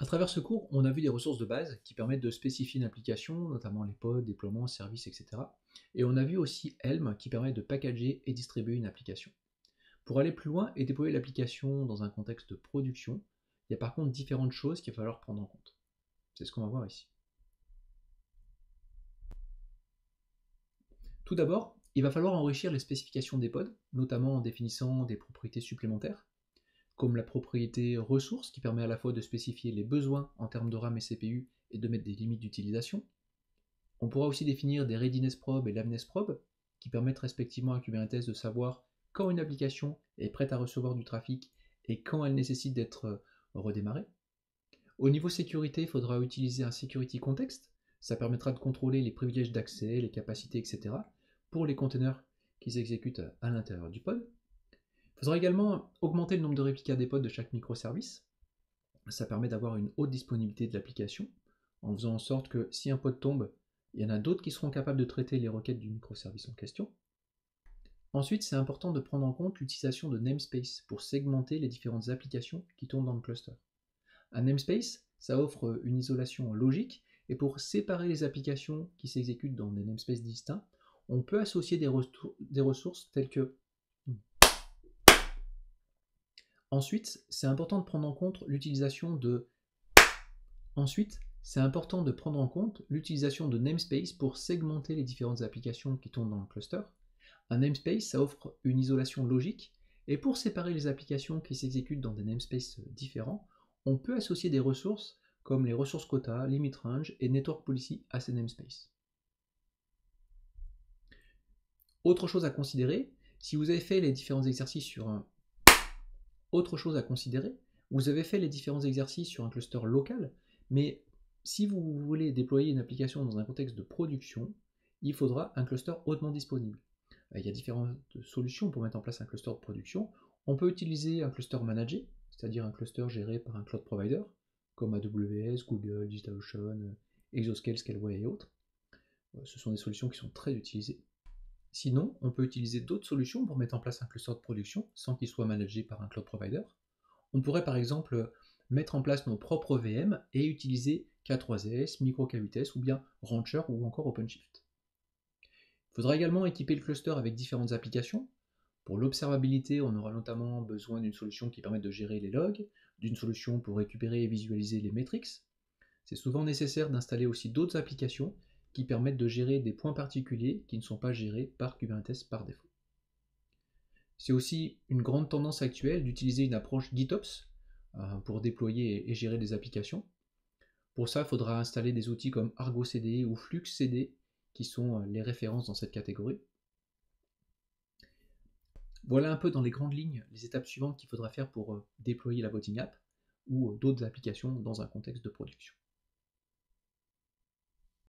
À travers ce cours, on a vu des ressources de base qui permettent de spécifier une application, notamment les pods, déploiements, services, etc. Et on a vu aussi Helm qui permet de packager et distribuer une application. Pour aller plus loin et déployer l'application dans un contexte de production, il y a par contre différentes choses qu'il va falloir prendre en compte. C'est ce qu'on va voir ici. Tout d'abord, il va falloir enrichir les spécifications des pods, notamment en définissant des propriétés supplémentaires, comme la propriété ressources qui permet à la fois de spécifier les besoins en termes de RAM et CPU et de mettre des limites d'utilisation. On pourra aussi définir des readiness probes et liveness probes qui permettent respectivement à Kubernetes de savoir quand une application est prête à recevoir du trafic et quand elle nécessite d'être redémarrée. Au niveau sécurité, il faudra utiliser un security context. Ça permettra de contrôler les privilèges d'accès, les capacités, etc. pour les containers qui s'exécutent à l'intérieur du pod. Il faudra également augmenter le nombre de réplicas des pods de chaque microservice. Ça permet d'avoir une haute disponibilité de l'application, en faisant en sorte que si un pod tombe, il y en a d'autres qui seront capables de traiter les requêtes du microservice en question. Ensuite, c'est important de prendre en compte l'utilisation de namespace pour segmenter les différentes applications qui tournent dans le cluster. Un namespace, ça offre une isolation logique, et pour séparer les applications qui s'exécutent dans des namespaces distincts, on peut associer des ressources telles que... Ensuite, c'est important de prendre en compte l'utilisation de... namespace pour segmenter les différentes applications qui tournent dans le cluster. Un namespace, ça offre une isolation logique, et pour séparer les applications qui s'exécutent dans des namespaces différents, on peut associer des ressources comme les ressources quota, limit range et network policy à ces namespaces. Autre chose à considérer, si vous avez fait les différents exercices sur un... vous avez fait les différents exercices sur un cluster local, mais si vous voulez déployer une application dans un contexte de production, il faudra un cluster hautement disponible. Il y a différentes solutions pour mettre en place un cluster de production. On peut utiliser un cluster managé, c'est-à-dire un cluster géré par un cloud provider, comme AWS, Google, DigitalOcean, Exoscale, Scaleway et autres. Ce sont des solutions qui sont très utilisées. Sinon, on peut utiliser d'autres solutions pour mettre en place un cluster de production sans qu'il soit managé par un cloud provider. On pourrait par exemple mettre en place nos propres VM et utiliser K3s, MicroK8s ou bien Rancher ou encore OpenShift. Il faudra également équiper le cluster avec différentes applications. Pour l'observabilité, on aura notamment besoin d'une solution qui permette de gérer les logs, d'une solution pour récupérer et visualiser les metrics. C'est souvent nécessaire d'installer aussi d'autres applications qui permettent de gérer des points particuliers qui ne sont pas gérés par Kubernetes par défaut. C'est aussi une grande tendance actuelle d'utiliser une approche GitOps pour déployer et gérer des applications. Pour ça, il faudra installer des outils comme Argo CD ou Flux CD qui sont les références dans cette catégorie. Voilà un peu dans les grandes lignes les étapes suivantes qu'il faudra faire pour déployer la Botting App ou d'autres applications dans un contexte de production.